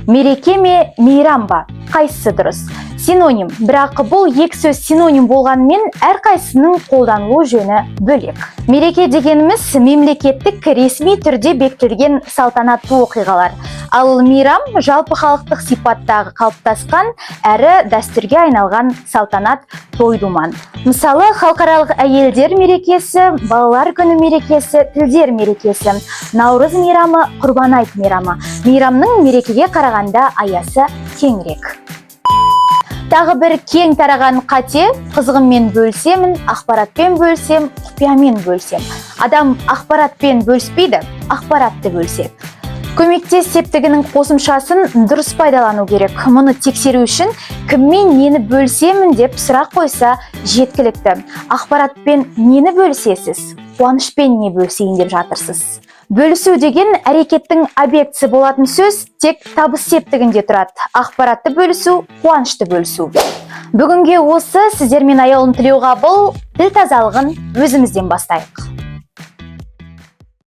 Мереке ме, мейрам ба? Қайсысы дұрыс? Синоним. Бірақ бұл екі сөз синоним болғанымен әрқайсының қолданылу жөні бөлек. Мереке дегеніміз мемлекеттік ресми түрде бекітілген салтанатты оқиғалар. Ал мейрам жалпы халықтық сипаттағы қалыптасқан әрі дәстүрге айналған салтанат той-думан. Мысалы, халықаралық әйелдер мерекесі, балалар күні мерекесі, тілдер мерекесі, Наурыз мейрамы, Құрбан айт мейрамы. Мейрамның мерекеге қарағанда аясы кеңірек. Тағы бір кең тараған қате, қызығыммен бөлсемін, ақпаратпен бөлсем, құпиямен бөлсем. Адам ақпаратпен бөліспейді, ақпаратты бөлсе. Көмектес септігінің қосымшасын дұрыс пайдалану керек. Мұны тексеру үшін кіммен нені бөлсемін деп сұрақ қойса жеткілікті. Ақпаратпен нені бөлсесіз, қуанышпен не бөлсейін деп жатырсыз. Бөлісу деген әрекеттің объектісі болатын сөз тек табыс септігінде тұрады. Ақпаратты бөлісу, қуанышты бөлісу. Бүгінге осы, сіздермен аяулым Тілеуғабыл, тіл тазалығын өзімізден бастайық.